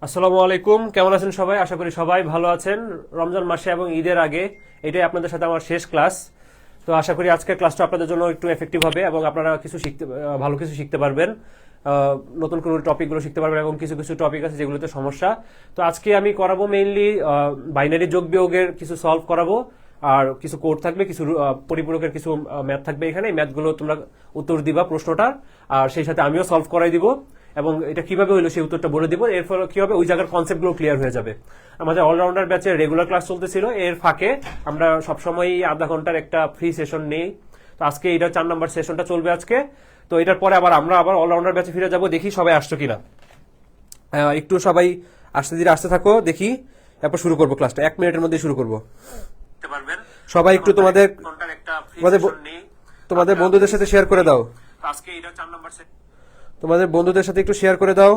আসসালামু আলাইকুম, কেমন আছেন সবাই? আশা করি সবাই ভালো আছেন। রমজান মাসে এবং ঈদের আগে এটাই আপনাদের সাথে আমার শেষ ক্লাস। তো আশা করি আজকের ক্লাসটা আপনাদের জন্য একটু এফেক্টিভ হবে এবং আপনারা কিছু শিখতে ভালো কিছু শিখতে পারবেন। নতুন কোনো টপিকগুলো শিখতে পারবেন এবং কিছু কিছু টপিক আছে যেগুলোতে সমস্যা। তো আজকে আমি করাবো মেইনলি বাইনারি যোগ বিয়োগের কিছু সলভ করাবো, আর কিছু কোড থাকবে, কিছু পরিপূরকের কিছু ম্যাথ থাকবে। এখানে এই ম্যাথগুলো তোমরা উত্তর দিবা প্রশ্নটার, আর সেই সাথে আমিও সলভ করাই দিব এবং এটা কিভাবে হইলো সেই উত্তরটা বলে দিব। এর ফলে কি হবে, ওই জায়গার কনসেপ্টগুলো ক্লিয়ার হয়ে যাবে। আমাদের অলরাউন্ডার ব্যাচে রেগুলার ক্লাস চলতেছিল, এর ফাঁকে আমরা সবসময় আধা ঘন্টার একটা ফ্রি সেশন নেই। তো আজকে এটা 4 নম্বর সেশনটা চলবে আজকে। তো এটার পরে আমরা আবার অলরাউন্ডার ব্যাচে ফিরে যাব। দেখি সবাই আসছো কিনা। একটু সবাই আস্তে ধীরে আসতে থাকো, দেখি। তারপর শুরু করবো ক্লাসটা, 1 মিনিটের মধ্যে শুরু করবো। সবাই একটু তোমাদের তোমাদের তোমাদের বন্ধুদের সাথে শেয়ার করে দাও। আজকে এটা 4 নম্বর তোমাদের বন্ধুদের সাথে একটু শেয়ার করে দাও।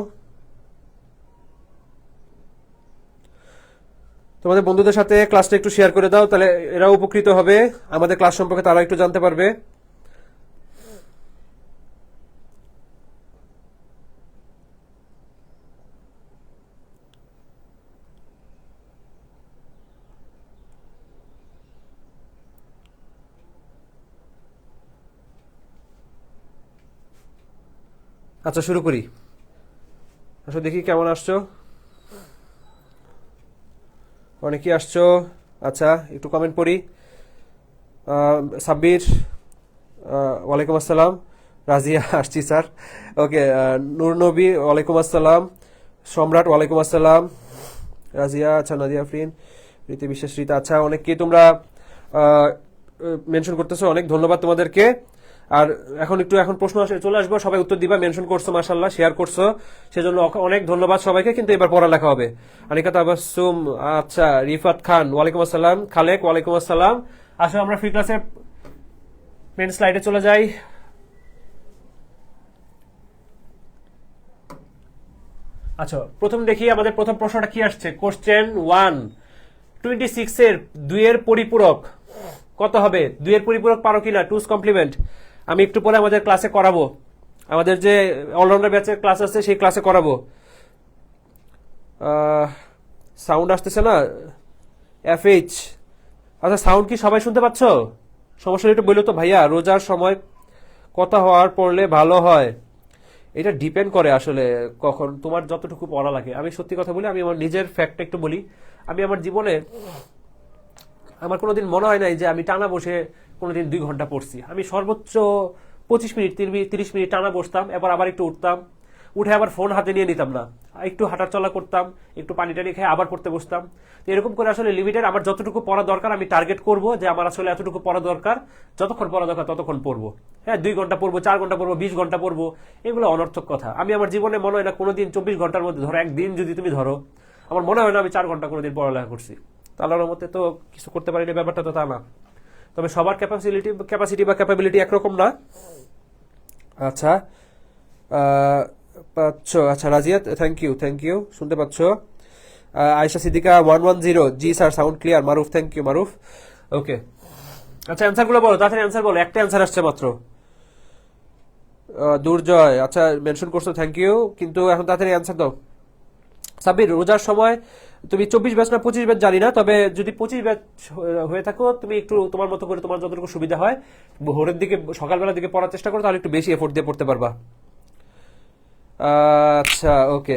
তোমাদের বন্ধুদের সাথে ক্লাসটা একটু শেয়ার করে দাও, তাহলে এরা উপকৃত হবে, আমাদের ক্লাস সম্পর্কে তারা একটু জানতে পারবে। আচ্ছা, শুরু করি। আচ্ছা, দেখি কেমন আসছো। অনেকেই আসছো। আচ্ছা, একটু কমেন্ট পড়ি। সাব্বির, ওয়ালাইকুম আসসালাম। রাজিয়া, আসছি স্যার। ওকে। নূর নবী, ওয়ালাইকুম আসসালাম। সম্রাট, ওয়ালাইকুম আসসালাম। রাজিয়া, আচ্ছা। নাদিয়া আফরিন, রীতি বিশ্বাস, রীতা, আচ্ছা। অনেককেই তোমরা মেনশন করতেছো, অনেক ধন্যবাদ তোমাদেরকে। আর এখন প্রশ্ন চলে আসবো, সবাই উত্তর দিবা। মেনশন করছো, মাশাল্লাহ, শেয়ার করছো, সেজন্য অনেক ধন্যবাদ সবাইকে। কিন্তু এবার পড়ালেখা হবে। আনিকা তাবাসসুম, আচ্ছা। রিফাত খান, ওয়ালাইকুম আসসালাম। খালেক, ওয়ালাইকুম আসসালাম। আসলে আমরা ফ্রি ক্লাসের মেন স্লাইডে চলে যাই। আচ্ছা, প্রথম দেখি আমাদের প্রথম প্রশ্নটা কি আসছে। কোশ্চেন 1, 26 এর 2 এর পরিপূরক কত হবে? 2 এর পরিপূরক পারো কিনা, টুস কমপ্লিমেন্ট। আমি একটু পরে আমাদের ক্লাসে করাবো, আমাদের যে অলরাউন্ডার ব্যাচের ক্লাস আছে সেই ক্লাসে করাবো। সাউন্ড আসতেছে না, এফএইচ। আচ্ছা, সাউন্ড কি সবাই শুনতে পাচ্ছ? সমস্যা একটু বললো তো ভাইয়া। রোজার সময় কথা হওয়ার পড়লে ভালো হয়? এটা ডিপেন্ড করে আসলে কখন তোমার যতটুকু পড়া লাগে। আমি সত্যি কথা বলি, আমি আমার নিজের ফ্যাক্ট একটু বলি। আমি আমার জীবনে আমার কোনোদিন মনে হয় নাই যে আমি টানা বসে কোনোদিন 2 ঘন্টা পড়ছি। আমি সর্বোচ্চ 25 মিনিট, 30 মিনিট টানা বসতাম, এবার আবার একটু উঠতাম, উঠে আবার ফোন হাতে নিয়ে নিতাম না, একটু হাঁটার চলা করতাম, একটু পানি টানি খেয়ে আবার পড়তে বসতাম। তো এরকম করে আসলে লিমিটেড আমার যতটুকু পড়া দরকার আমি টার্গেট করব যে আমার আসলে এতটুকু পড়া দরকার, যতক্ষণ পড়া দরকার ততক্ষণ পড়বো। হ্যাঁ, 2 ঘন্টা পড়বো, 4 ঘন্টা পড়বো, 20 ঘন্টা পড়বো, এগুলো অনর্থক কথা। আমি আমার জীবনে মনে হয় না কোনোদিন 24 ঘন্টার মধ্যে, ধরো একদিন যদি তুমি ধরো, আমার মনে হয় না আমি 4 ঘন্টা কোনোদিন পড়ালেখা করছি। তা আল্লাহর মতে তো কিছু করতে পারিনি, ব্যাপারটা তো তা না। তবে সবার ক্যাপাসিটি বা ক্যাপাবিলিটি একরকম না। আচ্ছা। পাচ্ছ? আচ্ছা রাজিয়া, থ্যাংক ইউ, শুনতে পাচ্ছ? আয়েশা সিদ্দিকা 110, জি sir, sound clear. Maruf, thank you Maruf. Okay. আচ্ছা, অ্যান্সারগুলো বলো, তাড়াতাড়ি অ্যান্সার বলো। একটা অ্যান্সার আসছে মাত্র। দুর্জয়, আচ্ছা মেনশন করছো, থ্যাংক ইউ। কিন্তু এখন তাড়াতাড়ি অ্যান্সার দাও। সাব্বির, রোজার সময় তুমি 24 ব্যাচ না 25 ব্যাচ জানি না, তবে যদি 25 ব্যাচ হয়ে থাকো, তুমি একটু তোমার মতো করে তোমার যতটুকু সুবিধা হয় ভোরের দিকে, সকালবেলার দিকে পড়ার চেষ্টা করো, তাহলে একটু বেশি এফোর্ট দিয়ে পড়তে পারবা। আচ্ছা, ওকে।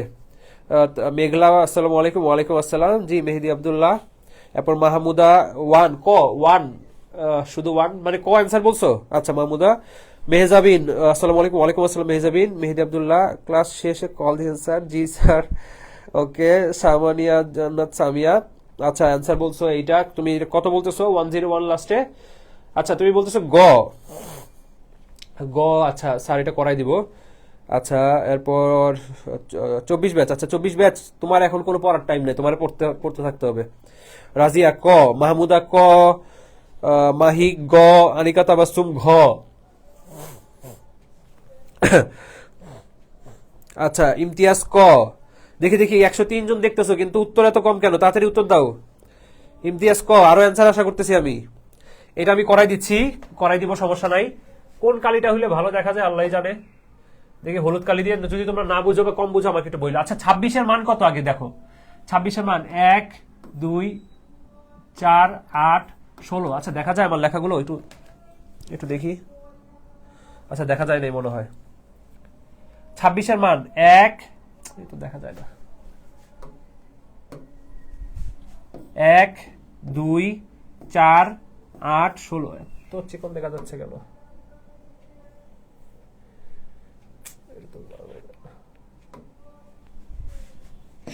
মেঘলা, আসসালামু আলাইকুম। ওয়ালাইকুম আসসালাম। জি মেহেদি আবদুল্লাহ। এরপর মাহমুদা, ওয়ান, শুধু ওয়ান মানে অ্যান্সার বলছো? আচ্ছা, মাহমুদা। মেহজাবিন, আসসালামু আলাইকুম। ওয়ালাইকুম আসসালাম মেহজাবিন। মেহেদি আবদুল্লাহ, ক্লাস শেষে কল দিয়েছেন স্যার? জি স্যার। ওকে। সামানিয়া জান্নাত সামিয়া, আচ্ছা অ্যান্সার বলছো এইটা। তুমি কত বলতেছো? 101 লাস্টে। আচ্ছা, তুমি বলতেছো গ গ আচ্ছা স্যার, এটা করাই দিব। আচ্ছা, এরপর 24 ব্যাচ। আচ্ছা, 24 ব্যাচ তোমার এখন কোনো পড়ার টাইম নেই, তোমার পড়তে পড়তে থাকতে হবে। রাজিয়া ক, মাহমুদা ক, মাহি গ, আনিকা তাবাসসুম ঘ। আচ্ছা, ইমতিয়াজ ক। দেখি দেখি, 103 জন দেখতেছো, কিন্তু উত্তর এত কম কেন? তাড়াতাড়ি উত্তর দাও। ইমতিয়াজ ক, আরো অ্যান্সার আশা করতেছি আমি। এটা আমি করাই দিচ্ছি, করাই দিব, সমস্যা নাই। কোন কালিটা হইলে ভালো দেখা যায় আল্লাহ জানে। দেখি হলুদ কালি দিয়ে, যদি তোমরা না বুঝো বা কম বুঝো আমাকে একটু বললো। আচ্ছা 26-এর মান কত আগে দেখো। 26-এর মান 1 2 4 8 16। আচ্ছা দেখা যায় আমার লেখাগুলো, একটু একটু দেখি। আচ্ছা দেখা যায় নাই মনে হয়। 26-এর মান 1, এই তো দেখা যায় না, 1 2 4 8 16। তো চিকন দেখা যাচ্ছে কেন?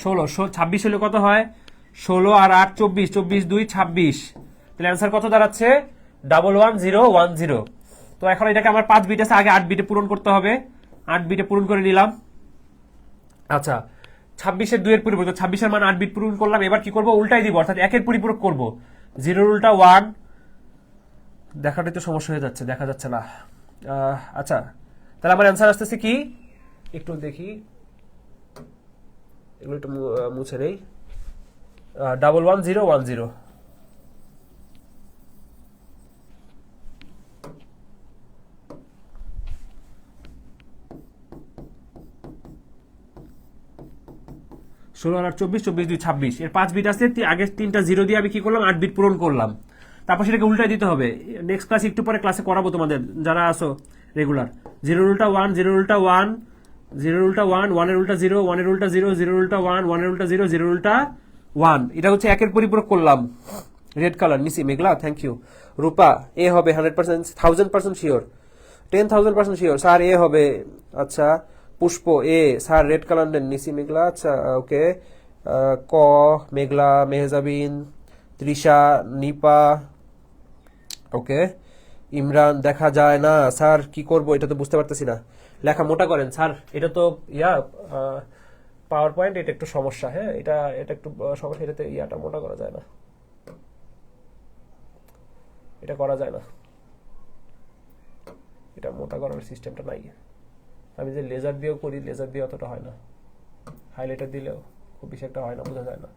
16 26 হলে কত হয়? 16 আর 8 24, 24 2 26। তাহলে অ্যান্সার কত দাঁড়াচ্ছে? 11010। তো এখন এটাকে আমার 5 বিট আছে, আগে 8 বিটে পূরণ করতে হবে। 8 বিটে পূরণ করে নিলাম। আচ্ছা 26-এর 2 এর পরিবর্তে 26-এর মান 8 বিট পূরণ করলাম। এবার কি করব? উল্টাই দিব, অর্থাৎ 1 এর পরিপূরক করব। 0 এর উল্টা 1। দেখাটা তো সমস্যা হয়ে যাচ্ছে, দেখা যাচ্ছে না। আচ্ছা তাহলে আমার অ্যান্সার আসতেছে কি, একটু দেখি, এগুলো একটু মুছে নেই। 11010। ষোলো আর 24, 24 2 26। এর 5 বিট আছে, আগে 3টা 0 দিয়ে আমি কি করলাম? 8 বিট পূরণ করলাম। তারপর সেটাকে উল্টাই দিতে হবে। নেক্সট ক্লাস একটু পরে ক্লাসে করাবো তোমাদের যারা আসো রেগুলার। 0 এর উল্টা 1, 0 এর উল্টা 1, 0 এর উল্টা 1, 1 এর উল্টা 0, 1 এর উল্টা 0, 0 এর উল্টা 1, 1 এর উল্টা 0, 0 এর উল্টা 1। এটা হচ্ছে 1 এর পরিপূরক করলাম। রেড কালার নিসি Meghla, thank you. Rupa A হবে 100%, 1000% শিওর, 10,000% শিওর স্যার এ হবে। আচ্ছা পুষ্প এ স্যার, রেড কালার নেন নিসি মেঘলা। আচ্ছা ওকে। ক মেঘলা, মেহজাবিন, তৃষা, নিপা, ওকে। ইমরান দেখা যায় না স্যার, কি করব? এটা তো বুঝতে পারতেছি না। লেখা মোটা করেন স্যার, এটা তো পাওয়ার পয়েন্ট, এটা একটু সমস্যা। হ্যাঁ এটা এটা একটু সমস্যা, এটাতে ইয়াটা মোটা করা যায় না, এটা করা যায় না, এটা মোটা করার সিস্টেমটা নাই। আমি যে লেজার দিয়েও করি, লেজার দিয়ে অতটা হয় না, হাইলাইটার দিলেও খুব বেশি একটা হয় না, বোঝা যায় না।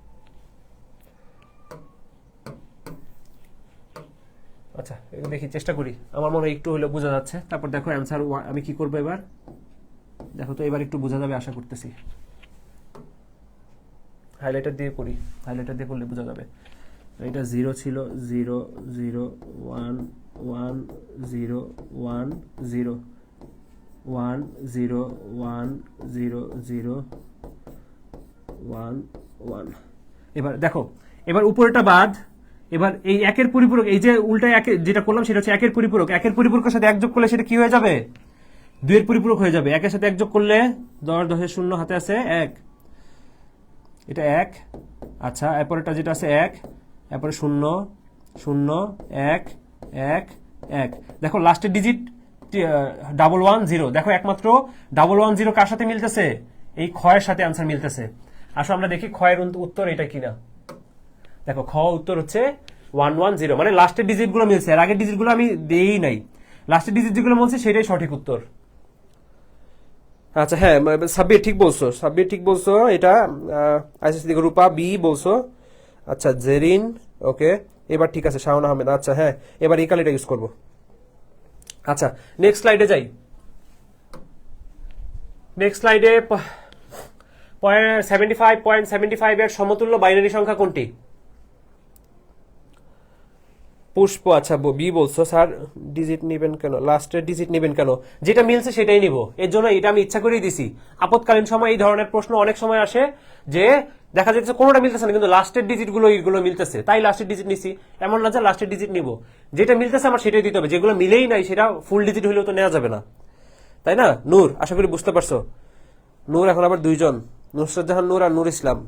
আচ্ছা দেখি, চেষ্টা করি, আমার মনে হয় একটু হলেও বোঝা যাচ্ছে। তারপর দেখো অ্যান্সার আমি কি করবো এবার, দেখো তো এবার একটু বোঝা যাবে আশা করতেছি। হাইলাইটার দিয়ে করি, হাইলাইটার দিয়ে করলে বোঝা যাবে। এটা 0 ছিল, 0 0 1 1 0 1 0 1 0 1 0 0 1 1। এবার দেখো, এবার উপরেটা বাদ। এবার এই 1 এর পরিপূরক, এই যে উল্টায় যেটা করলাম সেটা হচ্ছে 1 এর পরিপূরক। 1 এর পরিপূরকের সাথে 1 যোগ করলে সেটা কি হয়ে যাবে? 2 এর পরিপূরক হয়ে যাবে। 1 এর সাথে 1 যোগ করলে 10, 10 এর 0 হাতে আছে 1, এটা 1। আচ্ছা এরপরেটা যেটা আছে 1, এরপরে 0 0 1 1 1। দেখো লাস্টের ডিজিট 110। দেখো একমাত্র 110 কার সাথে মিলতেছে? এই ক্ষয়ের সাথে আনসার মিলতেছে। আসো আমরা দেখি ক্ষয়ের উত্তর এটা কিনা। দেখো খ উত্তর হচ্ছে 110, মানে লাস্টের ডিজিট গুলো মিলছে, আর আগের ডিজিট গুলো আমি দেই নাই। লাস্টের ডিজিট যেগুলো বলছে সেটাই সঠিক উত্তর। আচ্ছা হ্যাঁ সাব্বির ঠিক বলছো, সাব্বির ঠিক বলছো। এটা আচ্ছা দেখো রূপা বি বলছো। আচ্ছা জেরিন ওকে, এবার ঠিক আছে। শাওন আহমেদ আচ্ছা হ্যাঁ, এবার এই কালিটা ইউজ করবো। আচ্ছা নেক্সট স্লাইডে যাই। নেক্সট স্লাইডে 75.75 এর সমতুল্য বাইনারি সংখ্যা কোনটি? পুষ্প আচ্ছা বি বলছো। স্যার ডিজিট নেবেন কেন? লাস্টের ডিজিট নেবেন কেন? যেটা মিলছে সেটাই নিব, এর জন্য এটা আমি ইচ্ছা করেই দিছি। আপৎকালীন সময় এই ধরনের প্রশ্ন অনেক সময় আসে যে দেখা যাচ্ছে কোনোটা মিলতেছে না, কিন্তু লাস্টের ডিজিট গুলো এইগুলো মিলতেছে, তাই লাস্টের ডিজিট নিছি। এমন না যে লাস্টের ডিজিট নিব, যেটা মিলতেছে আমার সেটাই দিতে হবে। যেগুলো মিলেই নাই সেটা ফুল ডিজিট হলেও তো নেওয়া যাবে না, তাই না? নূর আশা করি বুঝতে পারছো। নূর এখন আবার 2 জন, নুসরাত জাহান নূর আর নূর ইসলাম।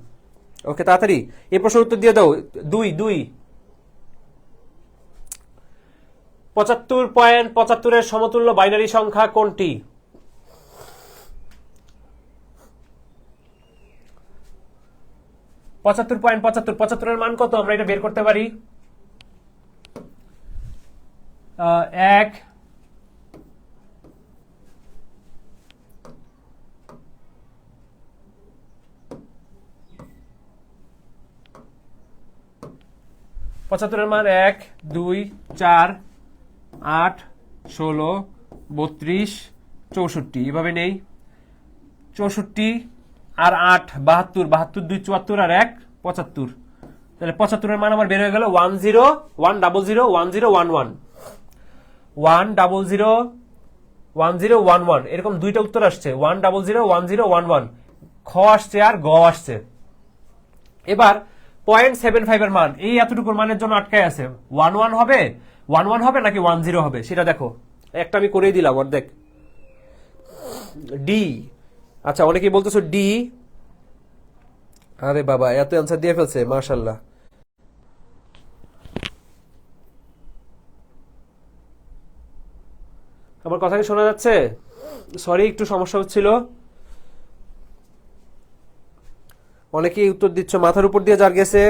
ওকে তাড়াতাড়ি এই প্রশ্নের উত্তর দিয়ে দাও। 2 75.75 এর সমতুল্য বাইনারি সংখ্যা কোনটি? পঁচাত্তর পয়েন্ট 75 এর মান কত আমরা এটা বের করতে পারি? 1 75 এর মান 1 2 4 8 16 32 64 এভাবে নেই। 64 আর 8 72, 72 2 74 আর 1 75। তাহলে 75 এর মান আমার বের হয়ে গেল 1001011 এরকম দুইটা উত্তর আসছে, 1001011 খ আসছে আর গ আসছে। এবার 0.75 এর মান এই এতটুকুর মানের জন্য আটকায় আছে, 11 হবে, 11 হবে নাকি 10 হবে সেটা দেখো। একটা আমি করেই দিলাম অর্ধেক, ডি। আচ্ছা, অনেকেই বলতেছো ডি। আরে বাবা, এত অ্যান্সার দিয়ে ফেলছে, মাশাআল্লাহ। আমার কথা কি শোনা যাচ্ছে? সরি, একটু সমস্যা হচ্ছিল। অনেকেই উত্তর দিচ্ছ, মাথার উপর দিয়ে যার গেছে।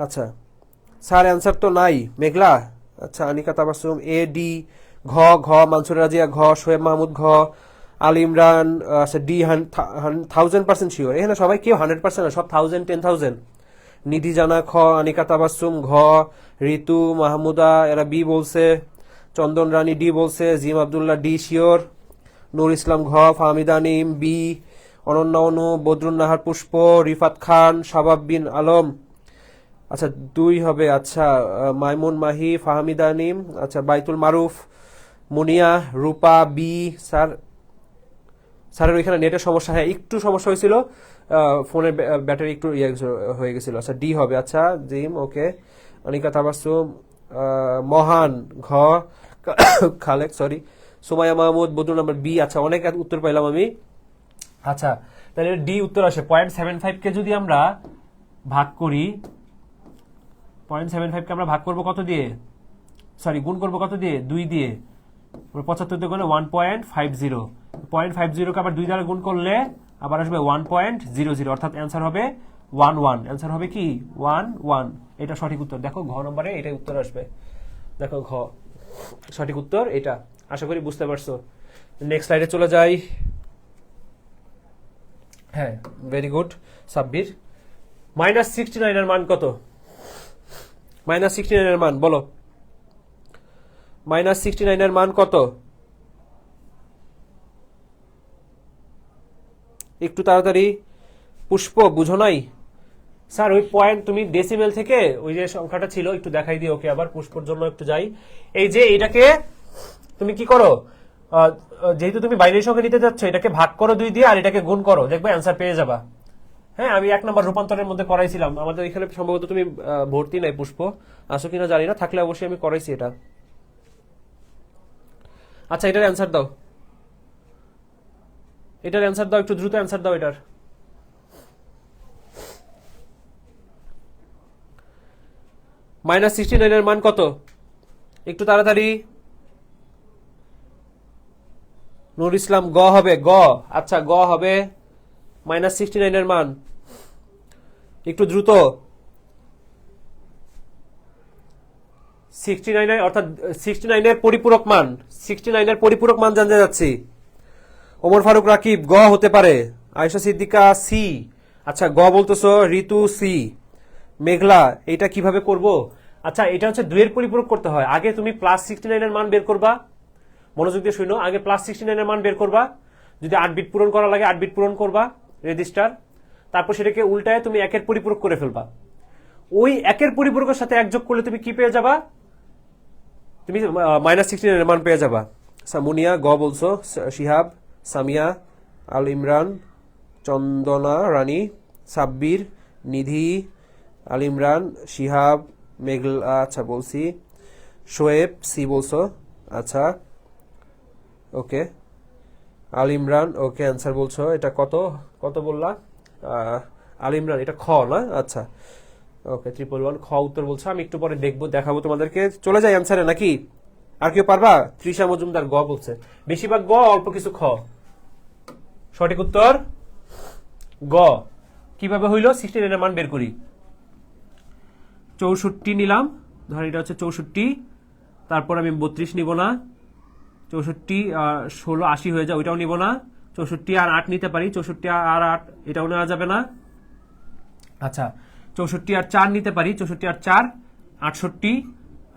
আচ্ছা স্যার, অ্যান্সার তো নাই, মেঘলা। আচ্ছা, আনিকা তাবাসুম এ ডি, ঘ ঘ মানসুর রাজিয়া ঘ, শোয়েব মাহমুদ ঘ, আল ইমরান। আচ্ছা ডি 1000% শিওর। এখানে সবাই কেউ 100% না, সব 1000 10,000। নিধি জানা খ, আনিকা তাবাসুম ঘ, ঋতু মাহমুদা এরা বি বলছে, চন্দন রানী ডি বলছে, Jim Abdullah D sure, Nur Islam ঘ, ফাহমিদা নিম বি, অনন্যা অনু, বদরুন নাহার পুষ্প, রিফাত খান, শাবাব বিন আলম। আচ্ছা 2 হবে। আচ্ছা মাইমুন মাহি, ফাহমিদা নিম, আচ্ছা বাইতুল মারুফ, মুনিয়া, রূপা বি। স্যার, স্যারের ওইখানে নেটের সমস্যা, হ্যাঁ একটু সমস্যা হয়েছিল, ফোনের ব্যাটারি একটু হয়ে গেছিল। আচ্ছা ডি হবে। আচ্ছা জিম ওকে, অনিকা তাবাসুম, মহান ঘ, Khalek sorry, Sumaiya Mahmud, Badrul number B. আচ্ছা অনেক উত্তর পাইলাম আমি। আচ্ছা তাহলে ডি উত্তর আসে। 0.75 কে যদি আমরা ভাগ করি, 0.75 কে আমরা ভাগ করবো কত দিয়ে, সরি গুণ করবো কত দিয়ে, 2 দিয়ে। 75 দিয়ে গুণে 1.50, 0.50 কে আবার 2 দ্বারা গুণ করলে আবার আসবে 1.00, অর্থাৎ অ্যান্সার হবে 11। অ্যান্সার হবে কি 11, এটা সঠিক উত্তর। দেখো ঘ নম্বরে এটাই উত্তর আসবে, দেখো ঘ সঠিক উত্তর এটা। আশা করি বুঝতে পারছো। নেক্সট স্লাইডে চলে যাই। হ্যাঁ ভেরি গুড সাব্বির। -69 এর মান কত? -69 এর মান বলো, -69 এর মান কত? একটু তাড়াতাড়ি। পুষ্প বুঝো নাই? স্যার ওই পয়েন্ট তুমি ডেসিমেল থেকে ওই যে সংখ্যাটা ছিল একটু দেখাই দিও ওকে, আবার পুষ্পর জন্য একটু যাই। এই যে এটাকে তুমি কি করো, যেহেতু তুমি বাইনারি সংখ্যা নিতে যাচ্ছ, এটাকে ভাগ করো 2 দিয়ে আর এটাকে গুণ করো, দেখবে অ্যান্সার পেয়ে যাবা। হ্যাঁ আমি 1 নম্বর রূপান্তরের মধ্যে করাইছিলাম, আমাদের এখানে সম্ভবত তুমি ভর্তি নাই পুষ্প, আসো কিনা জানি না, থাকলে অবশ্যই আমি করাইছি এটা। আচ্ছা এটার অ্যান্সার দাও, এটার অ্যান্সার দাও, একটু দ্রুত অ্যান্সার দাও এটার। -69 এর মান কত? একটু তাড়াতাড়ি। নুর ইসলাম গ হবে, গ। আচ্ছা গ হবে -69 এর মান, একটু দ্রুত। 69 অর্থাৎ 69 এর পরিপূরক মান, 69 এর পরিপূরক মান জানতে যাচ্ছি। ওমর ফারুক রাকিব গ হতে পারে, আয়েশা সিদ্দিকা সি। আচ্ছা গ বলতেছো, ঋতু সি। মেঘলা এটা কিভাবে করব? আচ্ছা এটা হচ্ছে 2 এর পরিপূরক করতে হয়। আগে তুমি +69 এর মান বের করবা, মনোযোগ দিয়ে শুনো, আগে +69 এর মান বের করবা, যদি 8 বিট পূরণ করা লাগে 8 বিট পূরণ করবা রেজিস্টার, তারপর সেটাকে উল্টায় তুমি 1 এর পরিপূরক করে ফেলবা। ওই 1 এর পরিপূরকের সাথে 1 যোগ করলে তুমি কি পেয়ে যাবা, তুমি -69 এর মান পেয়ে যাবা। মুনিয়া গ বলছো, শিহাব, সামিয়া, আল ইমরান, চন্দনা রানী, সাব্বির, নিধি, আল ইমরান, শিহাব, মেঘলা আচ্ছা বলছি, শোয়েব সি বলছো। আচ্ছা ওকে, আল ইমরান ওকে অ্যান্সার বলছো। এটা কত কত বললা? আল ইমরান এটা খ না? আচ্ছা ওকে 111 খ উত্তর বলছো। আমি একটু পরে দেখবো, দেখাবো তোমাদেরকে। চলে যাই অ্যান্সারে নাকি? আর কেউ পারবা? তৃষা মজুমদার গ বলছে, বেশিরভাগ গ, অল্প কিছু খ। সঠিক উত্তর গ। কিভাবে হইল? 69 এর মান বের করি। 64 নিলাম, ধর এটা হচ্ছে 64, তারপর আমি 32 নিব না, 64 16 80 হয়ে যায়, ওইটাও নিব না। 64 আর 8 নিতে পারি, 64 আর 8 এটাও নেওয়া যাবে না। আচ্ছা 64 আর 4 নিতে পারি, 64 আর 4 68,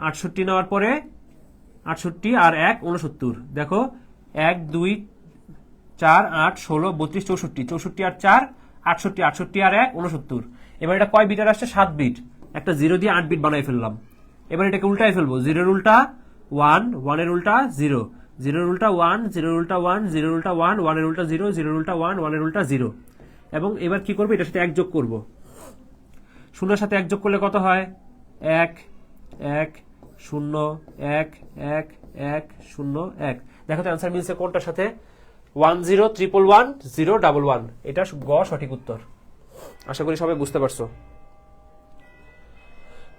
68 নেওয়ার পরে 68 আর 1 69। দেখো 1 2 4 8 16 32 64, 64 আর 4 68, 68 আর 1 69। এবার এটা কয় বিটের আসছে? 7 বিট। একটা 0 দিয়ে 8 বিট বানাই ফেললাম। এবার এটাকে উল্টাই ফেলবো। 0 এর উল্টা 1, 1 এর উল্টা 0, 0 এর উল্টা 1, 0 এর উল্টা 1, 0 এর উল্টা 1, 1 এর উল্টা 0, 0 এর উল্টা 1, 1 এর উল্টা 0। এবং এবার কি করবো? এটার সাথে 1 যোগ করবো। শূন্যের সাথে 1 যোগ করলে কত হয়? 1 1 0 1 1 1 0 1। দেখো তো অ্যান্সার মিলছে কোনটার সাথে? 10111011। এটা গ সঠিক উত্তর। আশা করি সবাই বুঝতে পারছো।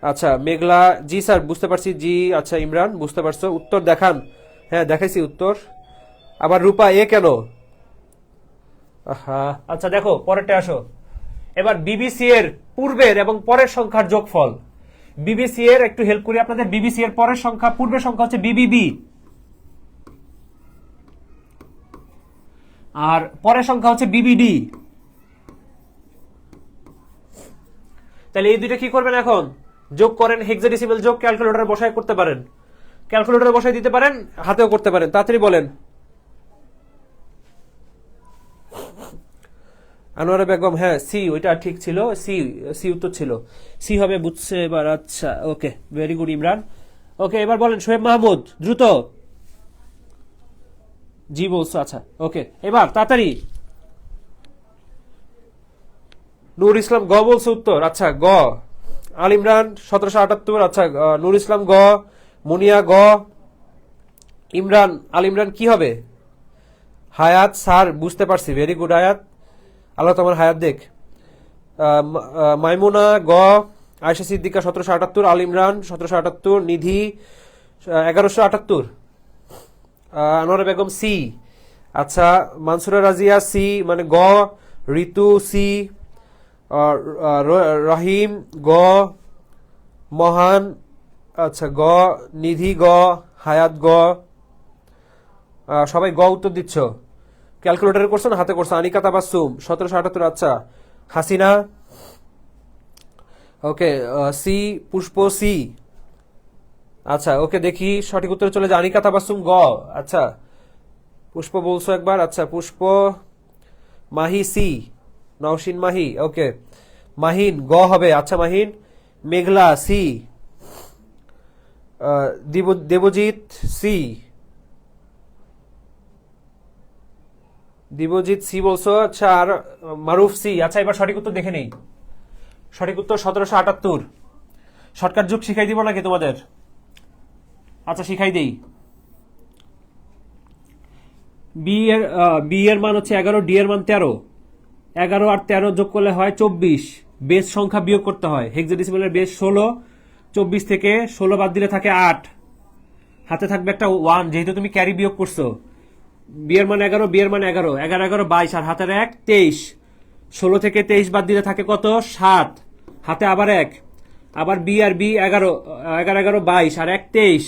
আচ্ছা মেঘলা, জি স্যার বুঝতে পারছি। জি আচ্ছা ইমরান বুঝতে পারছো। উত্তর দেখান। হ্যাঁ দেখাইছি উত্তর। আবার রূপা এ কেন? আচ্ছা দেখো পরেরটা আসো। এবার বিবিসি এর পূর্বের এবং পরের সংখ্যার যোগফল। বিবিসি এর একটু হেল্প করি আপনাদের। বিবিসি এর পরের সংখ্যা, পূর্বের সংখ্যা হচ্ছে বিবিবি, আর পরের সংখ্যা হচ্ছে বিবিডি। তাহলে এই দুইটা কি করবেন এখন? যোগ করেন। হেক্সাডেসিমাল যোগ ক্যালকুলেটরে বসায় করতে পারেন, ক্যালকুলেটরে বসায় দিতে পারেন, হাতেও করতে পারেন। তাড়াতাড়ি বলেন। আনোয়ারা বেগম, হ্যাঁ সি, ওইটা ঠিক ছিল। সি, সি উত্তর ছিল। সি হবে, বুঝছে এবার। আচ্ছা ওকে, ভেরি গুড ইমরান। ওকে এবার বলেন শোয়েব মাহমুদ, দ্রুত। জি বলছো, আচ্ছা ওকে। এবার তাড়াতাড়ি। নূর ইসলাম গ বলছে উত্তর। আচ্ছা গ। আল ইমরান 1778। আচ্ছা নূর ইসলাম গ, মুনিয়া গ, ইমরান, আল ইমরান কি হবে? হায়াত স্যার বুঝতে পারছি, ভেরি গুড হায়াত, আল্লাহ তোমার হায়াত দেখ। মাইমুনা গ, আয়শা সিদ্দিকা 1778, আল ইমরান 1778, নিধি 1178, আনোয়ারা বেগম সি। আচ্ছা মানসুরা রাজিয়া সি মানে গ, ঋতু সি, রহিম গ, মহান আচ্ছা গ, নিধি গ, হায়াত গ। সবাই গ উত্তর দিচ্ছ। ক্যালকুলেটরে করছো না হাতে করছো? আনিকা তাবাসসুম 1778। আচ্ছা হাসিনা ওকে, সি, পুষ্প সি। আচ্ছা ওকে দেখি সঠিক উত্তরে চলে যায়। আনিকা তাবাসসুম গ। আচ্ছা পুষ্প বলছো একবার। আচ্ছা পুষ্প। Mahi C, Nowshin Mahi okay. মাহিন গ হবে। আচ্ছা Mahin. Meghla C, Debjit C, Debjit C বলছো। আচ্ছা আর মারুফ সি। আচ্ছা এবার সঠিক উত্তর দেখে নেই। সঠিক উত্তর 1778। শর্টকাট যুগ শিখাই দিব নাকি তোমাদের? আচ্ছা শিখাই দেই। বি এর মান হচ্ছে 11, ডি এর মান 13। 11 আর 13 যোগ করলে হয় 24। বেস সংখ্যা বিয়োগ করতে হয়। হেক্সাডেসিমালের বেস 16, 24 থেকে 16 বাদ দিলে থাকে 8। হাতে থাকবে একটা 1, যেহেতু তুমি ক্যারি বিয়োগ করছো। বি এর মান 11, বি এর মান 11, 11 11 22, আর হাতের 1 23। 16 থেকে 23 বাদ দিলে থাকে কত? 7। হাতে আবার 1, আবার বি আর বি 11, 11 11 22, আর 1 23।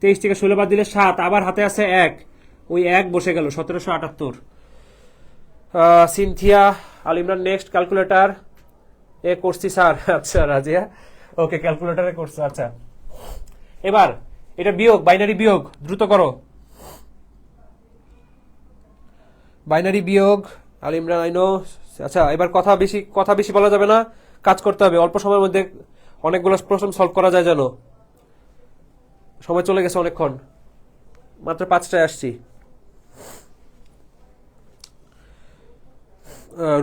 23 থেকে 16 বাদ দিলে 7, আবার হাতে আছে 1, ওই 1 বসে গেল 1778। সিনথিয়া, আল ইমরান নেক্সট। ক্যালকুলেটর এ করছি স্যার। আচ্ছা রাজিয়া ওকে, ক্যালকুলেটরে করছো। আচ্ছা এবার এটা বিয়োগ, বাইনারি বিয়োগ, দ্রুত করো। বাইনারি বিয়োগ, আল ইমরান আইনো। আচ্ছা এবার কথা বেশি বলা যাবে না, কাজ করতে হবে। অল্প সময়ের মধ্যে অনেকগুলো প্রশ্ন সলভ করা যায় যেন। সময় চলে গেছে অনেকক্ষণ, মাত্র 5টায় আসছি।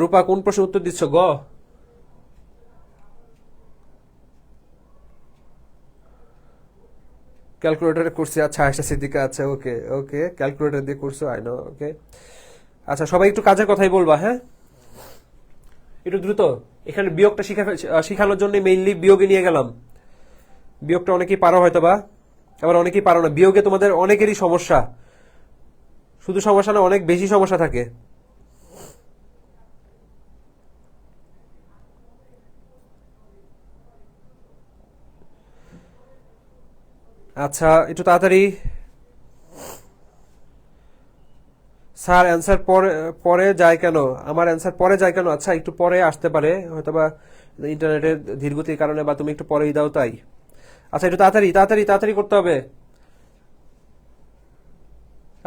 রূপা কোন প্রশ্ন উত্তর দিচ্ছ? গ। ক্যালকুলেটরে করছি। আচ্ছা আয়শা সিদ্দিকা। আচ্ছা ওকে ওকে, ক্যালকুলেটর দিয়ে করছো, আই নো ওকে। আচ্ছা সবাই একটু কাজের কথাই বলবা, হ্যাঁ একটু দ্রুত। এখানে বিয়োগটা শিখানোর জন্য মেইনলি বিয়োগে নিয়ে গেলাম। বিয়োগটা অনেকেই পারো হয়তো বা, আবার অনেকেই পারো না। বিয়োগে তোমাদের অনেকেরই সমস্যা, শুধু সমস্যা না, অনেক বেশি সমস্যা থাকে। আচ্ছা একটু তাড়াতাড়ি। স্যার অ্যান্সার পরে পরে যায় কেন? আমার অ্যান্সার পরে যায় কেন? আচ্ছা একটু পরে আসতে পারে হয়তোবা, ইন্টারনেটের ধীরগতির কারণে, বা তুমি একটু পরেই দাও তাই। আচ্ছা একটু তাড়াতাড়ি তাড়াতাড়ি তাড়াতাড়ি করতে হবে।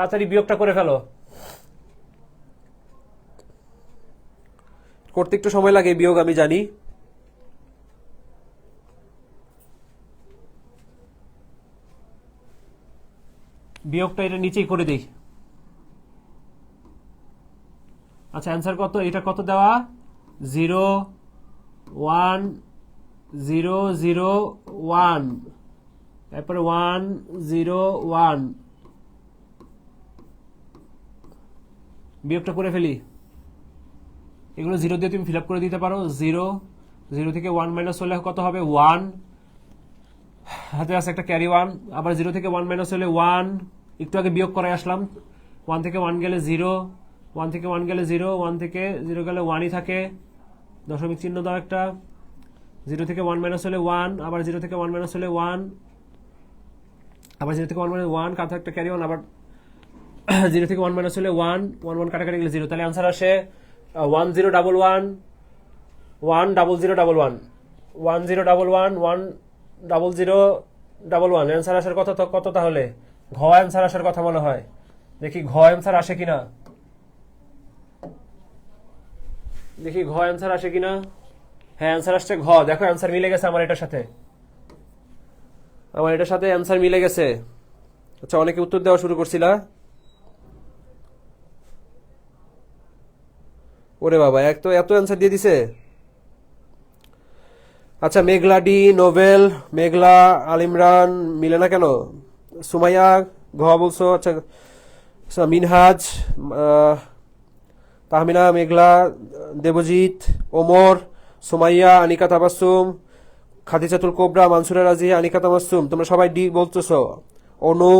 তাড়াতাড়ি বিয়োগটা করে ফেলো। করতে একটু সময় লাগে বিয়োগ, আমি জানি। বিয়োগটা এটা নিচেই করে দিই। আচ্ছা, অ্যান্সার কত? এটা কত দেওয়া? 0 1 0 0 1, তারপরে 1 0 1। বিয়োগটা করে ফেলি। এগুলো 0 দিয়ে তুমি ফিল আপ করে দিতে পারো। 0 0 থেকে 1 মাইনাস হলে কত হবে? 1। হাতে আছে একটা ক্যারি 1। আবার 0 থেকে 1 মাইনাস হলে 1। একটু আগে বিয়োগ করে আসলাম। 1 থেকে 1 গেলে 0, 1 থেকে 1 গেলে 0, 1 থেকে 0 গেলে 1ই থাকে। দশমিক চিহ্ন দাও একটা। 0 থেকে 1 মাইনাস হলে 1, আবার 0 থেকে 1 মাইনাস হলে 1, আবার 0 থেকে 1 মাইনাস 1, কাছে একটা ক্যারি 1, আবার 0 থেকে 1 মাইনাস হলে 1, 1 1 কাটাকাটি গেলে 0। তাহলে অ্যান্সার আসে 1 0 1 1 1 0 0 1 1 1 0 1 1 1 0 0 1 1। অ্যান্সার আসার কথা কত তাহলে? ঘ অ্যান্সার আসার কথা মনে হয়। দেখি ঘ অ্যান্সার আসে কিনা, দেখি ঘ অ্যান্সার আসে কিনা। হ্যাঁ, অ্যান্সার আসছে ঘ। দেখো অ্যান্সার মিলে গেছে আমার এটার সাথে, আমার এটার সাথে অ্যান্সার মিলে গেছে। আচ্ছা, অনেকে উত্তর দেওয়া শুরু করছিলা। ওরে বাবা, এত অ্যান্সার দিয়ে দিছে। আচ্ছা, মেঘলা ডি, নোবেল, মেঘলা, আল ইমরান মিলে না কেন? সুমাইয়া ঘ বলছো। আচ্ছা, মিনহাজ, তাহমিনা, মেঘলা, দেবজিৎ, ওমর, সুমাইয়া, আনিকা তাবাসসুম, খাদিজাতুল কোবরা, মানসুরা রাজিয়া, আনিকা তাবাসসুম, তোমরা সবাই ডি বলতেছ। অনু,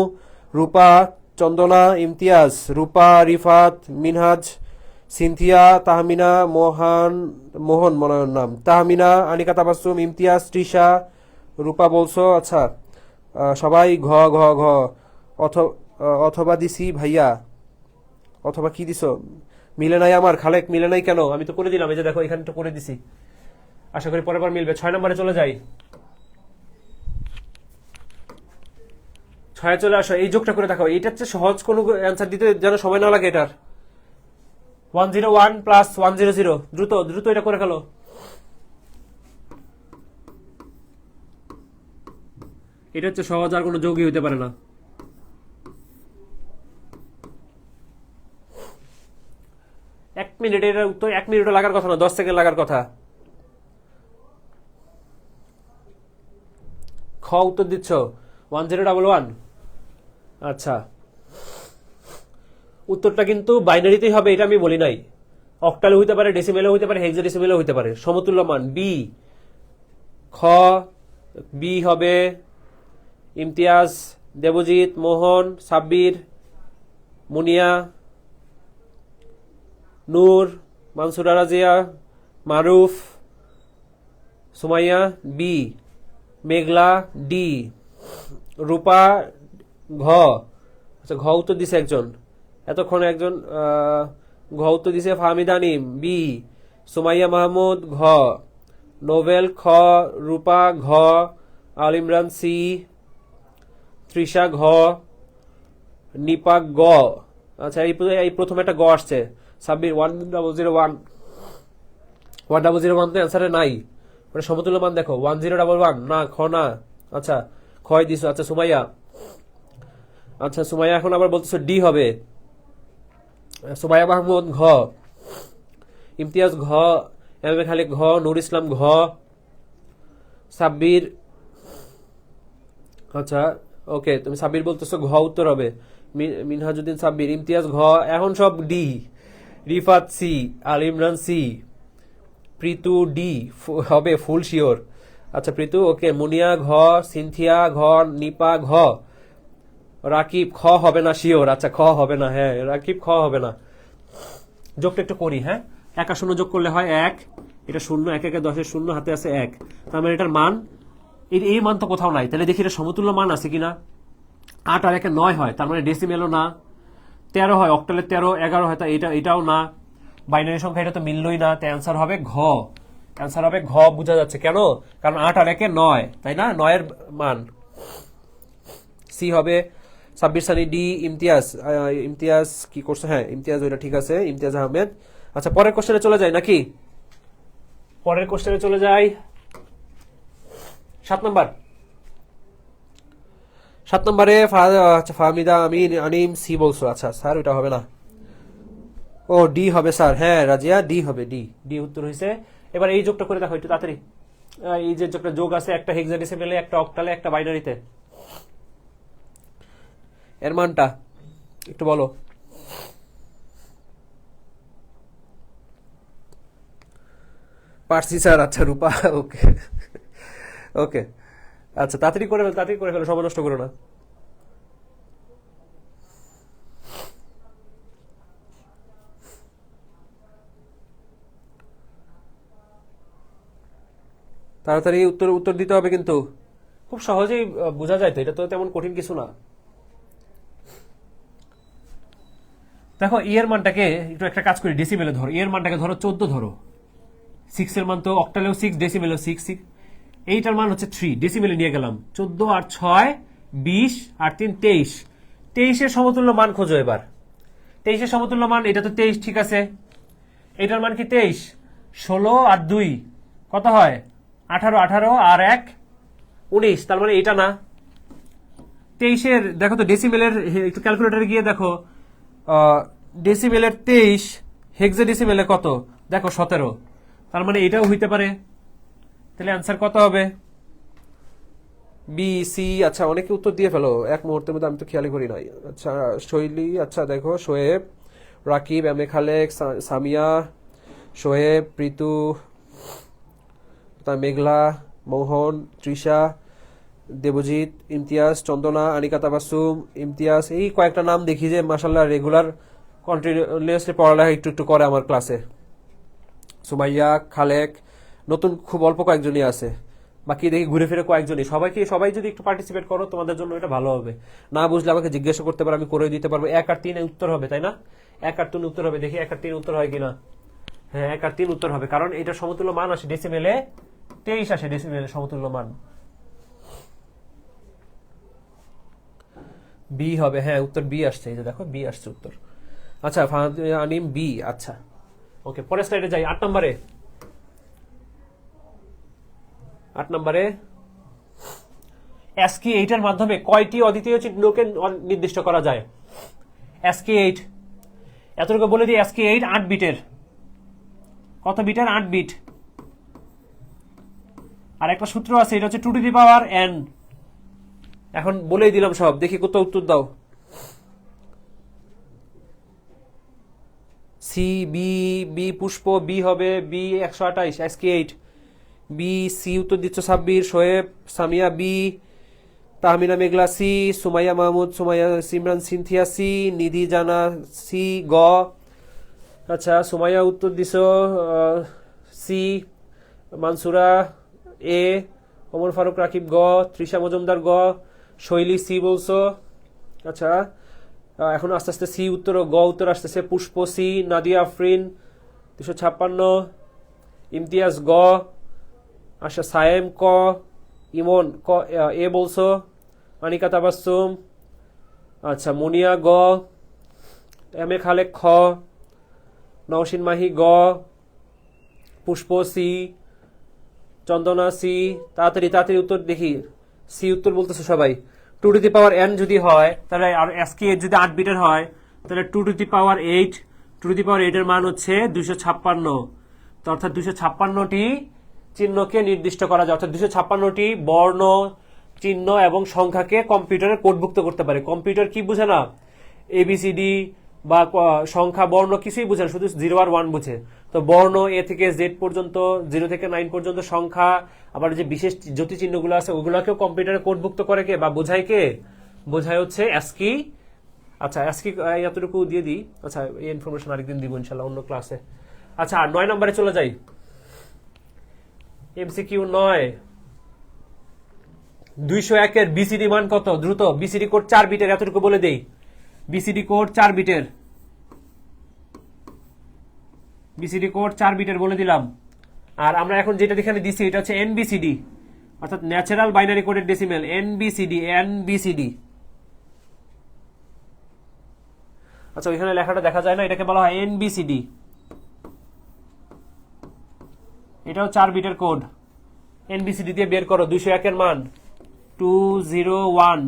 রূপা, চন্দনা, ইমতিয়াজ, রূপা, রিফাত, মিনহাজ, সিনথিয়া, তাহমিনা, মোহন মনে হয় নাম, তাহমিনা, আনিকা তাবাসসুম, ইমতিয়াজ, তৃষা, রূপা বলছো। আচ্ছা, সবাই ঘ ঘ ঘ। অথবা দিছি ভাইয়া, অথবা কি দিছ? মিলে নাই আমার। খালেক মিলে নাই কেন? আমি তো করে দিলাম, এই যে দেখো এখানে তো করে দিছি। আশা করি পরের বার মিলবে। 6 নম্বরে চলে যাই। 6 চলে আসো। এই যোগটা করে দেখাও। এইটার চেয়ে সহজ কোনো অ্যান্সার দিতে যেন সময় না লাগে এটার। 101 প্লাস 100, দ্রুত দ্রুত এটা করে ফেলো। এটা হচ্ছে সহজ, আর কোনো যোগই হইতে পারে না। এক মিনিট, এটার উত্তর 1 মিনিটও লাগার কথা না, 10 সেকেন্ড লাগার কথা। খ উত্তর দিচ্ছ 1011। আচ্ছা, উত্তরটা কিন্তু বাইনারিতেই হবে, এটা আমি বলি নাই। অক্টালে হইতে পারে, ডেসিমেলে হইতে পারে, হেক্সাডেসিমেলে হইতে পারে। সমতুল্য মান বি। খ বি হবে ইমতিয়াজ, দেবজিৎ, মোহন, সাব্বির, মুনিয়া, নূর, মানসুরা রাজিয়া, মারুফ, সুমাইয়া বি, মেঘলা ডি, রূপা ঘ। আচ্ছা, ঘ উত্তর দিছে একজন, এতক্ষণ একজন ঘ উত্তর দিছে। ফাহমিদা নিম বি, সুমাইয়া মাহমুদ ঘ, নোবেল খ, রূপা ঘ, আল ইমরান সি, তৃষা ঘ, নিপা গ। আচ্ছা, এই প্রথম একটা গ আসছে। সাব্বির 1001 1001 তো অ্যান্সারে নাই, মানে সমতুল্য মান দেখো। 1011 না, খ না। আচ্ছা, খয় দিছো। আচ্ছা, সুমাইয়া, আচ্ছা সুমাইয়া এখন আবার বলতেছো ডি হবে। সুমাইয়া মাহমুদ ঘ, ইমতিয়াজ ঘ, এম এ খালিক ঘ, নুর ইসলাম ঘ, সাব্বির। আচ্ছা, ওকে, তুমি সাব্বির বলতেছো ঘ উত্তর হবে। মিনহাজুদ্দিন সাব্বির, ইমতিয়াজ ঘ। এখন সব ডি। রিফাত সি, আল ইমরান সি, প্রীতু ডি হবে ফুল শিওর। আচ্ছা, প্রীতু ওকে। মুনিয়া ঘ, সিনথিয়া ঘ, নিপা ঘ, রাকিব খ হবে না শিওর। আচ্ছা, খ হবে না, হ্যাঁ রাকিব খ হবে না। যোগটা একটু করি। হ্যাঁ, 1 আর 0 যোগ করলে হয় 1, এটা 0, 1 1 10 0, হাতে আছে 1, তার মানে এটার মান এই মান তো কোথাও নাই। তাহলে দেখি এটা সমতুল্য মান আছে কিনা। 8 আর 1 9 হয়, তার মানে ডেসিমেলও না। 13 হয়, অক্টালে 13, 11 হয়, তা এটাও না। বাইনারি সংখ্যা, এটা তো মিললই না। তাই অ্যান্সার হবে ঘ। অ্যান্সার হবে ঘ। বোঝা যাচ্ছে কেন? কারণ 8 আর 1 9, তাই না? 9 এর মান। সি হবে সাব্বির সানি ডি, ইমতিয়াজ ইমতিয়াজ কি করছে, হ্যাঁ ইমতিয়াজ, ওইটা ঠিক আছে, ইমতিয়াজ আহমেদ। আচ্ছা পরের কোশ্চেনে চলে যায় নাকি? পরের কোশ্চেনে চলে যাই। 7 নম্বর, 7 নম্বরে আচ্ছা ফাহমিদা আমিন আনিম সি বলছো। আচ্ছা স্যার ওইটা হবে না, ও ডি হবে স্যার, হ্যাঁ রাজিয়া ডি হবে, ডি ডি উত্তর হয়েছে। এবার এই যোগটা করে দেখো একটু তাড়াতাড়ি। এই যে একটা যোগ আছে, একটা হেক্সাডেসিমেলে, একটা অক্টালে, একটা বাইনারিতে, এর মানটা একটু বলো। পারছি স্যার। আচ্ছা রূপা, ওকে ওকে। আচ্ছা তাড়াতাড়ি করে ফেলো, তাড়াতাড়ি করে ফেলো, সময় নষ্ট করো না। তাড়াতাড়ি উত্তর উত্তর দিতে হবে কিন্তু, খুব সহজেই বোঝা যায় তো, এটা তো তেমন কঠিন কিছু না। দেখো এর মানটাকে একটু একটা কাজ করি, ডেসিমেলে ধরো, এর মানটাকে ধরো 14 ধরো, 6 এর মান তো অক্টালেও 6, ডেসিমেলেও 6, এইটার মান হচ্ছে 3, ডেসিমেলে নিয়ে গেলাম 14 আর 6 20 আর 3 23, 23 সমতুল্য মান খোঁজো এবার। 23 সমতুল্য মান, এটা তো 23 ঠিক আছে, এটার মান কি 23, 16 আর 2 কত হয় 18, 18 আর 1 19, তার মানে এটা না। 23 দেখো তো ডেসিমেলের, একটু ক্যালকুলেটরে গিয়ে দেখো, ডেসিমেলের 23 হেক্সাডেসিমেলে কত দেখো 17, তার মানে এটাও হইতে পারে। তাহলে অ্যান্সার কত হবে? B C. আচ্ছা অনেকে উত্তর দিয়ে ফেলো এক মুহূর্তের মধ্যে, আমি তো খেয়ালই করি নাই। আচ্ছা শৈলী, আচ্ছা দেখো শোয়েব, রাকিব, এম এ খালেক, সামিয়া, শোয়েব, প্রীতু, মেঘলা, মোহন, তৃষা, দেবজিৎ, ইমতিয়াজ, চন্দনা, আনিকা তাবাসুম, ইমতিয়াজ, এই কয়েকটা নাম দেখি যে মাসাল্লাহ রেগুলার কন্টিনিউয়াসলি পড়ালেখা একটু একটু করে আমার ক্লাসে। সুমাইয়া, খালেক, নতুন খুব অল্প কয়েকজনই আছে, বাকি দেখি ঘুরে ফিরে কয়েকজনই। সবাই যদি একটু পার্টিসিপেট করো তোমাদের জন্য এটা ভালো হবে। না বুঝলে আমাকে জিজ্ঞাসা করতে পারো, আমি করে দিতে পারবো। 1 আর 3 উত্তর হবে তাই না? 1 আর 3 উত্তর হবে, দেখি 1 আর 3 উত্তর হয় কিনা। হ্যাঁ 1 আর 3 উত্তর হবে, কারণ এটা সমতুল্য মান আসে ডেসিমেলে 23 আসে, ডেসিমেলে সমতুল্য মান। বি হবে, হ্যাঁ উত্তর বি আসছে, এই যে দেখো বি আসছে উত্তর। আচ্ছা আনিম বি। আচ্ছা ওকে, পরের স্লাইডে যাই। 8 নম্বরে, 8 নম্বরে ASCII 8 এর মাধ্যমে কয়টি অদ্বিতীয় চিহ্নকে নির্দিষ্ট করা যায়? ASCII 8 এতটুকু বলে দিই, ASCII 8 8 বিটের। কত বিটের? 8 বিট। আর একটা সূত্র আছে, এটা হচ্ছে 2 টু দি পাওয়ার n। এখন বলেই দিলাম সব, দেখি কত উত্তর দাও। C B, B Pushpa, B হবে বি 128, ASCII 8 বি। সি উত্তর দিচ্ছ Sabbir, Shoaib, Samia B, Tahmina Meghla C, Sumaiya Mahmud, Sumaiya Simran Sinthia C, Nidhi Jana C গ। আচ্ছা সুমাইয়া উত্তর দিছ সি, মানসুরা এ, ওমর ফারুক রাকিব গ, তৃষা মজুমদার গ, শৈলী সি বলছো। আচ্ছা এখন আস্তে আস্তে সি উত্তর গ উত্তর আসতেছে। পুষ্প সি, নাদিয়া আফরিন 256, ইমতিয়াজ গ, আচ্ছা সায়েম ক, ইমন ক এ বলছো, আনিকা তাবাসুম, আচ্ছা মুনিয়া গ, এম এ খালেক খ, নওশিন মাহি গ, পুষ্প সি, চন্দনা সি। তাড়াতাড়ি তাড়াতাড়ি উত্তর দেখি, সি উত্তর বলতেছে সবাই। 2 টু দি পাওয়ার n যদি হয় তাহলে, আর ASCII 8 যদি 8 বিটের হয় তাহলে 2 to the power 8, 2 to the পাওয়ার 8 এর মান হচ্ছে 256। তো অর্থাৎ 256টি চিহ্নকে নির্দিষ্ট করা যায়, অর্থাৎ 256টি বর্ণ, চিহ্ন এবং সংখ্যাকে কম্পিউটারে কোডভুক্ত করতে পারে। কম্পিউটার কি বুঝে না, এবিসিডি বা সংখ্যা বর্ণ কিছুই বুঝে না, শুধু 0 আর 1 বুঝে। তো বর্ণ এ থেকে জেড পর্যন্ত, 0 থেকে 9 পর্যন্ত সংখ্যা, আবার যে বিশেষ জ্যোতি চিহ্নগুলো আছে ওগুলোকেও কম্পিউটারে কোডভুক্ত করে কে বা বোঝায় কে? বোঝায় হচ্ছে ASCII। আচ্ছা ASCII এতটুকু দিয়ে দিই। আচ্ছা এই ইনফরমেশন আরেকদিন দিব ইনশাল্লাহ অন্য ক্লাসে। আচ্ছা 9 নম্বরে চলে যাই। MCQ 9, 201 এর বিসিডি মান কত? দ্রুত, বিসিডি কোড 4 বিটের, এতটুকু বলে দেই। বিসিডি কোড 4 বিটের, বিসিডি কোড 4 বিটের বলে দিলাম। আর আমরা এখন যেটা এখানে দিছি এটা হচ্ছে এনবিসিডি, অর্থাৎ ন্যাচারাল বাইনারি কোডের ডেসিমেল। এনবিসিডি, এনবিসিডি আচ্ছা ওইখানে লেখাটা দেখা যায় না, এটাকে বলা হয় এনবিসিডি। এটাও 4 বিটের কোড। এনবিসিডি দিয়ে বের করো 201 এর মান 201।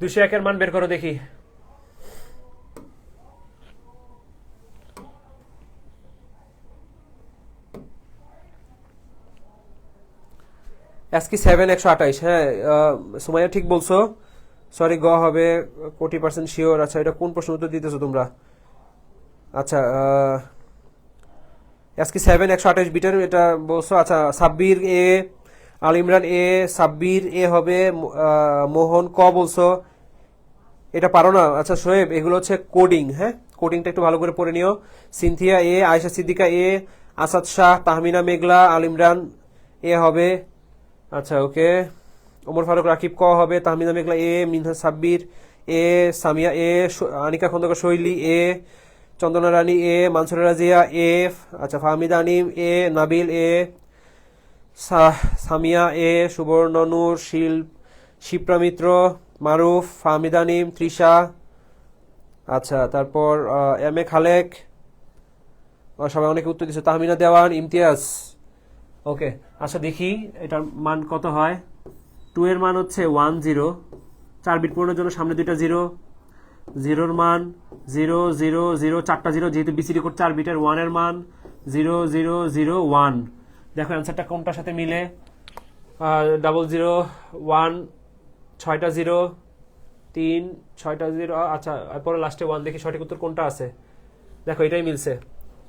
201 এর মান বের করো দেখি। ASCII 7 128। হ্যাঁ সুমাইয়া ঠিক বলছো, সরি গ হবে কোটি % শিওর। আচ্ছা এটা কোন প্রশ্ন উত্তর দিতেছো তোমরা? আচ্ছা ASCII 7 128 বিটের এটা বলছো। আচ্ছা সাব্বির এ, আল ইমরান এ, সাব্বির এ হবে, মোহন ক বলছো, এটা পারো না। আচ্ছা শোয়েব এগুলো হচ্ছে কোডিং, হ্যাঁ কোডিংটা একটু ভালো করে পড়ে নিও। সিনথিয়া এ, আয়েশা সিদ্দিকা এ, আসাদ শাহ, তাহমিনা মেঘলা, আল ইমরান এ হবে। আচ্ছা ওকে, ওমর ফারুক রাকিব ক হবে, তাহমিনা মেঘলা এ, মিনহাজ সাব্বির এ, সামিয়া এ, আনিকা খন্দকার শৈলী এ, চন্দনা রানী এ, মানসুরা রাজিয়া এ, আচ্ছা ফাহমিদা আনিম এ, নাবিল এ, সামিয়া এ, সুবর্ণ নূর, শিপ্রা মিত্র, মারুফ, ফাহমিদা আনিম, তৃষা। আচ্ছা তারপর এম এ খালেক, সবাই অনেকে উত্তর দিচ্ছে, তাহমিনা দেওয়ান, ইমতিয়াজ। ওকে আচ্ছা দেখি এটার মান কত হয়। 2 এর মান হচ্ছে 10, 4 বিট পূরণের জন্য সামনে দুইটা 0, 0 এর মান 0 0 0, 4টা 0 যেহেতু বিসিডি কোড 4 বিটের। 1 এর মান 0 0 0 1। দেখো অ্যান্সারটা কোনটার সাথে মিলে। 00 1, 6টা 0, 3, 6টা 0। আচ্ছা পরে লাস্টে 1, দেখি সঠিক উত্তর কোনটা আছে। দেখো এটাই মিলছে।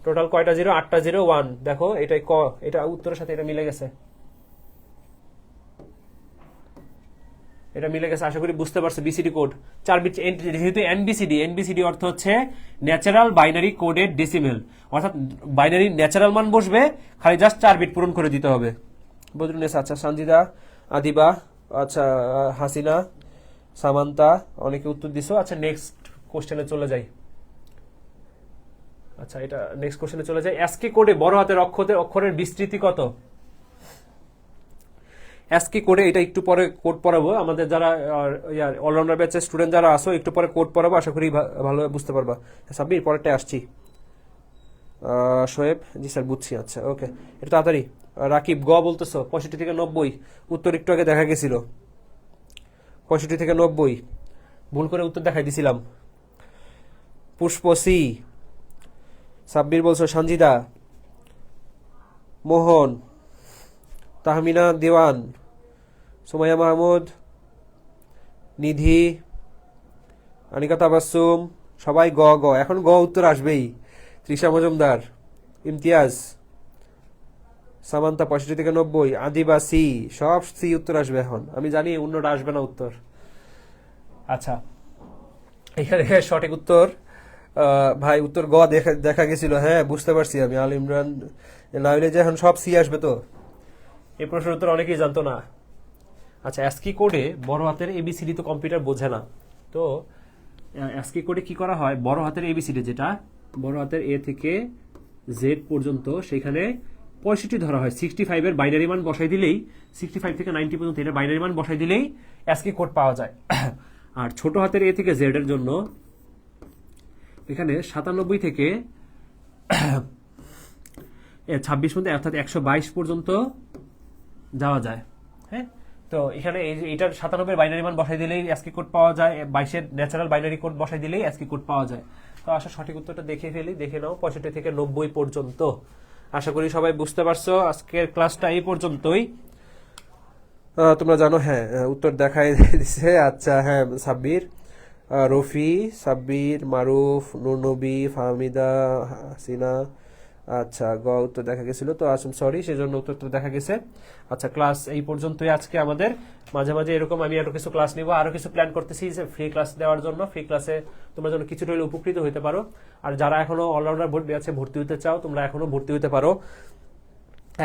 টোটাল কয়টা 0? 8টা 0 1। দেখো এটাই এটা উত্তরের সাথে এটা মিলে গেছে, এটা মিলে গেছে। আশা করি বুঝতে পারছো। বিসিডি কোড 4 বিট, যেহেতু এনবিসিডি অর্থ হচ্ছে ন্যাচারাল বাইনারি কোডেড ডেসিমেল, অর্থাৎ বাইনারি ন্যাচারাল মান বসবে, খালি জাস্ট 4 বিট পূরণ করে দিতে হবে। বদরুন্নেসা, আচ্ছা সঞ্জিদা, আদিবা, আচ্ছা হাসিনা, সামান্তা, অনেকে উত্তর দিছো। আচ্ছা নেক্সট কোশ্চেনে চলে যাই। আচ্ছা এটা নেক্সট কোশ্চেনে চলে যাই। ASCII কোডে বড় হাতের অক্ষরের বিস্তৃতি কত? ASCII কোডে এটা একটু পরে কোড পড়াবো। আমাদের যারা অলরাউন্ডার ব্যাচের স্টুডেন্ট যারা আসো একটু পরে কোড পড়াবো, আশা করি ভালোভাবে বুঝতে পারবা। সাব্বির পরেরটা আসছি। শোয়েব জি স্যার বুঝছি। আচ্ছা ওকে এটা তাড়াতাড়ি। রাকিব গ বলতেছো 65 থেকে 90। উত্তর একটু আগে দেখা গেছিল 65 থেকে 90, ভুল করে উত্তর দেখাই দিছিলাম। পুষ্প সি, সাব্বির বলছো, সঞ্জিদা, মোহন, তাহমিনা দেওয়ান, সুমাইয়া মাহমুদ, নিধি, আনিকা তাবাসসুম, সবাই গ গ। এখন গ উত্তর আসবেই। তৃষা মজুমদার, ইমতিয়াজ, সামান্তা 65 থেকে 90, আদিবা সি, সব সি উত্তর আসবে এখন। আমি জানি অন্যটা আসবে না উত্তর। আচ্ছা এখানে সঠিক উত্তর ভাই উত্তর গ দেখা গেছিল। হ্যাঁ বুঝতে পারছি আমি। আল ইমরান লাইলে যে এখন সব সি আসবে তো। এই প্রশ্নের উত্তর অনেকেই জানতো না। আচ্ছা ASCII কোডে বড় হাতের এবিসিডি তো কম্পিউটার বোঝে না, তো ASCII কোডে কি করা হয়, বড় হাতের এবিসিডি যেটা বড় হাতের এ থেকে জেড পর্যন্ত, সেখানে 65 ধরা হয়। 65 এর বাইনারি মান বসাই দিলেই, 65 থেকে 90 পর্যন্ত এর বাইনারি মান বসাই দিলেই ASCII কোড পাওয়া যায়। আর ছোট হাতের এ থেকে জেড এর জন্য এখানে 97 থেকে 26 পর্যন্ত, অর্থাৎ 122 পর্যন্ত যাওয়া যায়। হ্যাঁ তো এখানে এইটার 97 বাইনারি মান বসাই দিলেই ASCII কোড পাওয়া যায়, 22 ন্যাচারাল বাইনারি কোড বসাই দিলেই ASCII কোড পাওয়া যায়। তো আশা সঠিক উত্তরটা দেখে নাও 65 থেকে 90 পর্যন্ত। আশা করি সবাই বুঝতে পারছো। আজকের ক্লাসটা এই পর্যন্তই। তোমরা জানো হ্যাঁ উত্তর দেখাই দিছে। আচ্ছা হ্যাঁ সাব্বির, রফি, সাব্বির, মারুফ, নুরনবী, ফাহমিদা, হাসিনা। আচ্ছা গ উত্তর দেখা গেছিল তো, আসুন সরি সেজন্য উত্তর দেখা গেছে। আচ্ছা ক্লাস এই পর্যন্তই আজকে আমাদের। মাঝে মাঝে এরকম আমি আরো কিছু ক্লাস নিব, আরো কিছু প্ল্যান করতেছি যে ফ্রি ক্লাস দেওয়ার জন্য। ফ্রি ক্লাসে তোমরা যেন কিছুটা হলে উপকৃত হতে পারো। আর যারা এখনো অলরাউন্ডার ব্যাচে ভর্তি হতে চাও, তোমরা এখনো ভর্তি হতে পারো।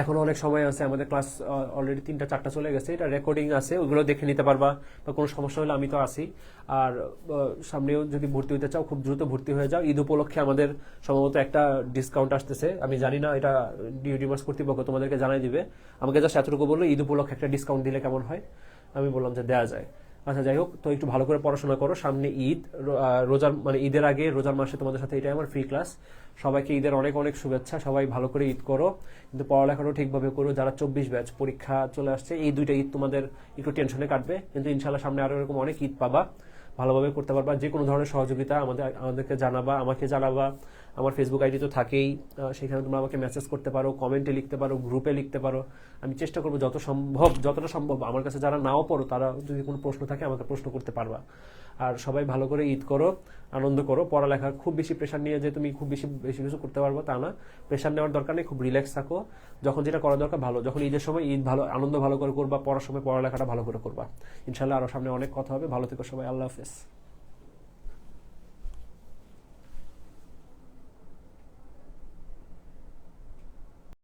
এখনো অনেক সময় আছে, আমাদের ক্লাস অলরেডি 3টা 4টা চলে গেছে, এটা রেকর্ডিং আছে, ওইগুলো দেখে নিতে পারবা। বা কোনো সমস্যা হলে আমি তো আছি। আর সামনেও যদি ভর্তি হতে চাও খুব দ্রুত ভর্তি হয়ে যাও। ঈদ উপলক্ষে আমাদের সম্ভবত একটা ডিসকাউন্ট আসতেছে, আমি জানি না, এটা ডিউডিমার্স কর্তৃপক্ষ তোমাদেরকে জানাই দিবে। আমাকে জাস্ট এতটুকু বললো ঈদ উপলক্ষে একটা ডিসকাউন্ট দিলে কেমন হয়, আমি বললাম যে দেওয়া যায়। আচ্ছা যাই হোক, তো একটু ভালো করে পড়াশোনা করো, সামনে ঈদ, রোজার মানে ঈদের আগে রোজার মাসে তোমাদের সাথে এটাই আমার ফ্রি ক্লাস। সবাইকে ঈদের অনেক অনেক শুভেচ্ছা, সবাই ভালো করে ঈদ করো, কিন্তু পড়ালেখাটাও ঠিকভাবে করো। যারা 24 ব্যাচ পরীক্ষা চলে আসছে, এই 2টা ঈদ তোমাদের একটু টেনশনে কাটবে, কিন্তু ইনশাল্লাহ সামনে আরো এরকম অনেক ঈদ পাবা, ভালোভাবে করতে পারবা। যে কোনো ধরনের সহযোগিতা আমাদেরকে জানাবা, আমাকে জানাবা। আমার ফেসবুক আইডি তো থাকেই, সেখানে তোমরা আমাকে মেসেজ করতে পারো, কমেন্টে লিখতে পারো, গ্রুপে লিখতে পারো। আমি চেষ্টা করবো যতটা সম্ভব আমার কাছে যারা নাও পড়ো তারা যদি কোনো প্রশ্ন থাকে আমাকে প্রশ্ন করতে পারবা। আর সবাই ভালো করে ঈদ করো, আনন্দ করো। পড়ালেখা খুব বেশি প্রেশার নিয়ে যে তুমি খুব বেশি বেশি কিছু করতে পারবো তা না, প্রেশার নেওয়ার দরকার নেই, খুব রিল্যাক্স থাকো। যখন যেটা করা দরকার ভালো, যখন ঈদের সময় ঈদ ভালো আনন্দ ভালো করে করবা, পড়ার সময় পড়ালেখাটা ভালো করে করবা। ইনশাল্লাহ আরো সামনে অনেক কথা হবে। ভালো থেকো সবাই, আল্লাহ হাফেজ।